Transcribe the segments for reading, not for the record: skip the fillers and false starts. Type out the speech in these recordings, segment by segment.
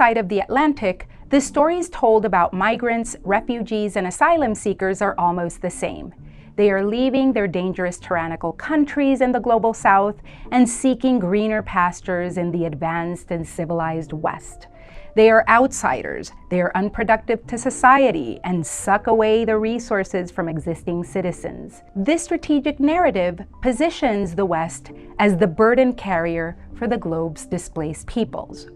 side of the Atlantic, the stories told about migrants, refugees, and asylum seekers are almost the same. They are leaving their dangerous tyrannical countries in the global South and seeking greener pastures in the advanced and civilized West. They are outsiders, they are unproductive to society, and suck away the resources from existing citizens. This strategic narrative positions the West as the burden carrier for the globe's displaced peoples.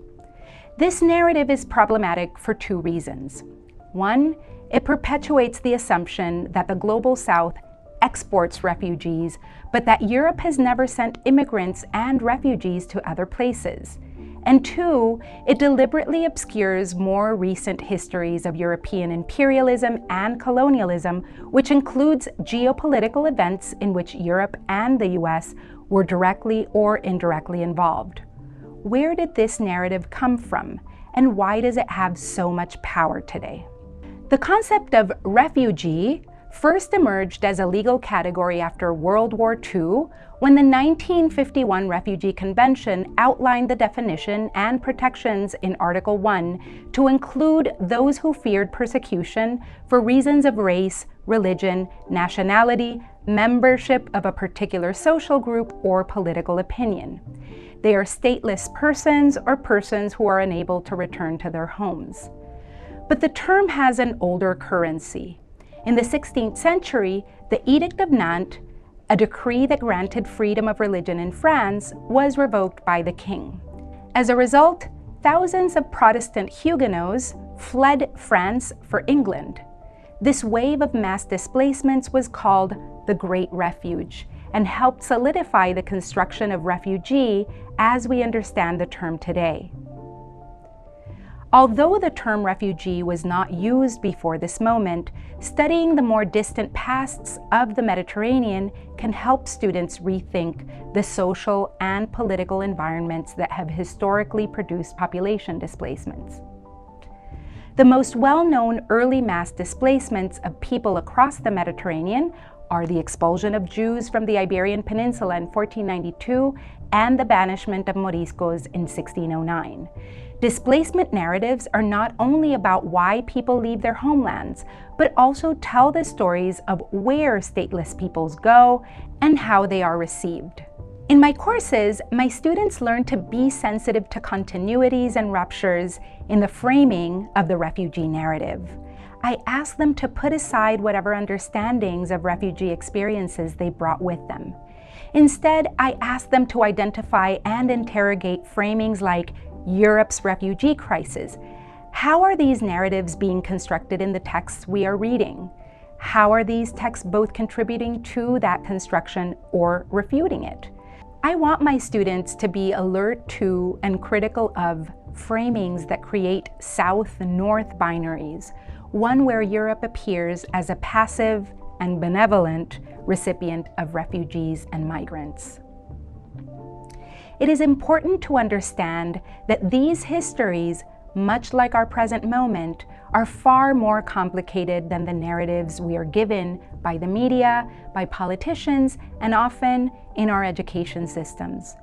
This narrative is problematic for two reasons. One, it perpetuates the assumption that the global South exports refugees, but that Europe has never sent immigrants and refugees to other places. And two, it deliberately obscures more recent histories of European imperialism and colonialism, which includes geopolitical events in which Europe and the US were directly or indirectly involved. Where did this narrative come from, and why does it have so much power today? The concept of refugee first emerged as a legal category after World War II, when the 1951 Refugee Convention outlined the definition and protections in Article 1 to include those who feared persecution for reasons of race, religion, nationality, membership of a particular social group, or political opinion. They are stateless persons or persons who are unable to return to their homes. But the term has an older currency. In the 16th century, the Edict of Nantes, a decree that granted freedom of religion in France, was revoked by the king. As a result, thousands of Protestant Huguenots fled France for England. This wave of mass displacements was called the Great Refuge and helped solidify the construction of refugee as we understand the term today. Although the term refugee was not used before this moment, studying the more distant pasts of the Mediterranean can help students rethink the social and political environments that have historically produced population displacements. The most well-known early mass displacements of people across the Mediterranean are the expulsion of Jews from the Iberian Peninsula in 1492 and the banishment of Moriscos in 1609. Displacement narratives are not only about why people leave their homelands, but also tell the stories of where stateless peoples go and how they are received. In my courses, my students learn to be sensitive to continuities and ruptures in the framing of the refugee narrative. I ask them to put aside whatever understandings of refugee experiences they brought with them. Instead, I ask them to identify and interrogate framings like Europe's refugee crisis. How are these narratives being constructed in the texts we are reading? How are these texts both contributing to that construction or refuting it? I want my students to be alert to and critical of framings that create South-North binaries, one where Europe appears as a passive and benevolent recipient of refugees and migrants. It is important to understand that these histories, much like our present moment, are far more complicated than the narratives we are given by the media, by politicians, and often in our education systems.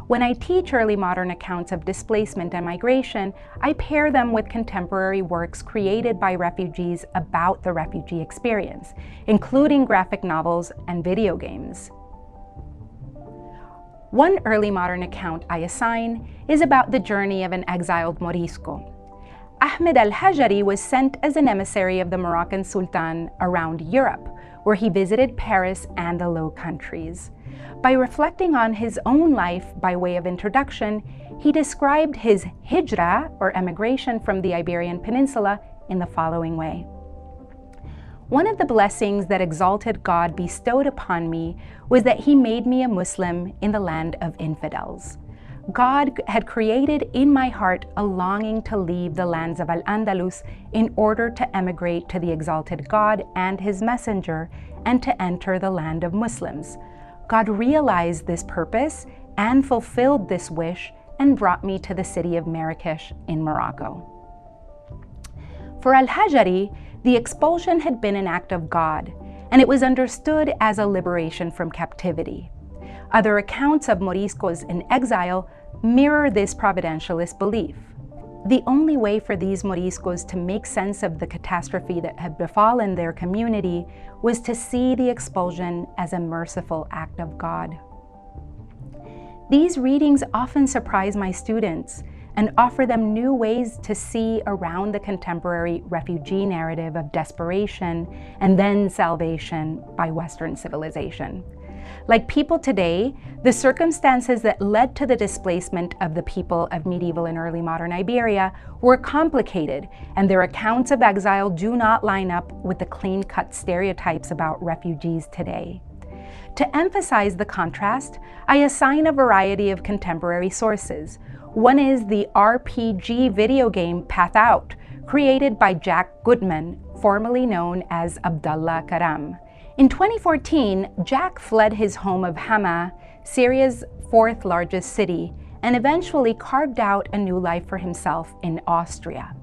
When I teach early modern accounts of displacement and migration, I pair them with contemporary works created by refugees about the refugee experience, including graphic novels and video games. One early modern account I assign is about the journey of an exiled Morisco. Ahmed al-Hajari was sent as an emissary of the Moroccan Sultan around Europe, where he visited Paris and the Low Countries. By reflecting on his own life by way of introduction, he described his hijra, or emigration from the Iberian Peninsula, in the following way. One of the blessings that exalted God bestowed upon me was that he made me a Muslim in the land of infidels. God had created in my heart a longing to leave the lands of Al-Andalus in order to emigrate to the exalted God and his messenger and to enter the land of Muslims. God realized this purpose and fulfilled this wish and brought me to the city of Marrakesh in Morocco. For al-Hajari, the expulsion had been an act of God, and it was understood as a liberation from captivity. Other accounts of Moriscos in exile mirror this providentialist belief. The only way for these Moriscos to make sense of the catastrophe that had befallen their community was to see the expulsion as a merciful act of God. These readings often surprise my students and offer them new ways to see around the contemporary refugee narrative of desperation and then salvation by Western civilization. Like people today, the circumstances that led to the displacement of the people of medieval and early modern Iberia were complicated, and their accounts of exile do not line up with the clean-cut stereotypes about refugees today. To emphasize the contrast, I assign a variety of contemporary sources. One is the RPG video game Path Out, created by Jack Goodman, formerly known as Abdullah Karam. In 2014, Jack fled his home of Hama, Syria's fourth largest city, and eventually carved out a new life for himself in Austria.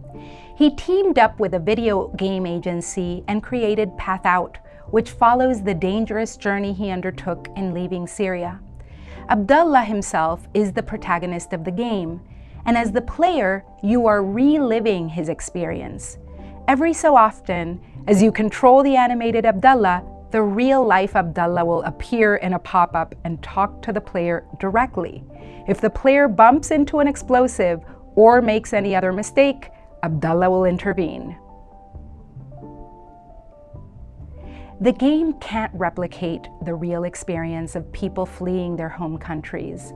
He teamed up with a video game agency and created Path Out, which follows the dangerous journey he undertook in leaving Syria. Abdullah himself is the protagonist of the game, and as the player, you are reliving his experience. Every so often, as you control the animated Abdullah, the real-life Abdullah will appear in a pop-up and talk to the player directly. If the player bumps into an explosive or makes any other mistake, Abdullah will intervene. The game can't replicate the real experience of people fleeing their home countries,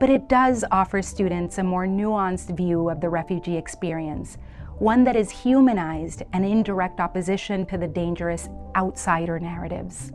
but it does offer students a more nuanced view of the refugee experience, one that is humanized and in direct opposition to the dangerous outsider narratives.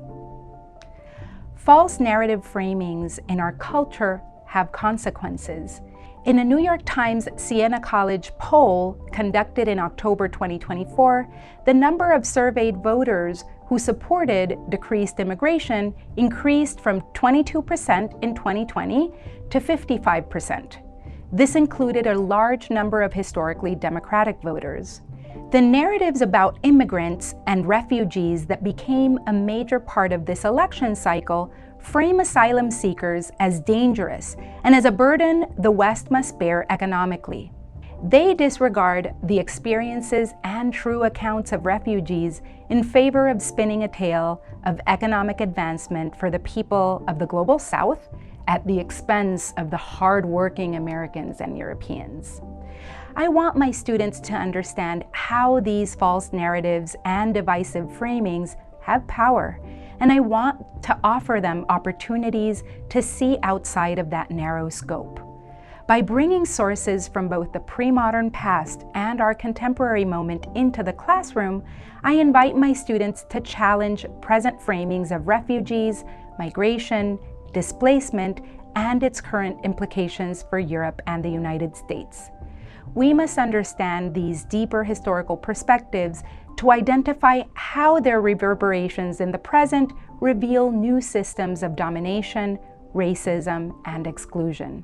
False narrative framings in our culture have consequences. In a New York Times Siena College poll conducted in October 2024, the number of surveyed voters who supported decreased immigration increased from 22% in 2020 to 55%. This included a large number of historically Democratic voters. The narratives about immigrants and refugees that became a major part of this election cycle frame asylum seekers as dangerous and as a burden the West must bear economically. They disregard the experiences and true accounts of refugees in favor of spinning a tale of economic advancement for the people of the Global South at the expense of the hard-working Americans and Europeans. I want my students to understand how these false narratives and divisive framings have power, and I want to offer them opportunities to see outside of that narrow scope. By bringing sources from both the pre-modern past and our contemporary moment into the classroom, I invite my students to challenge present framings of refugees, migration, displacement, and its current implications for Europe and the United States. We must understand these deeper historical perspectives to identify how their reverberations in the present reveal new systems of domination, racism, and exclusion.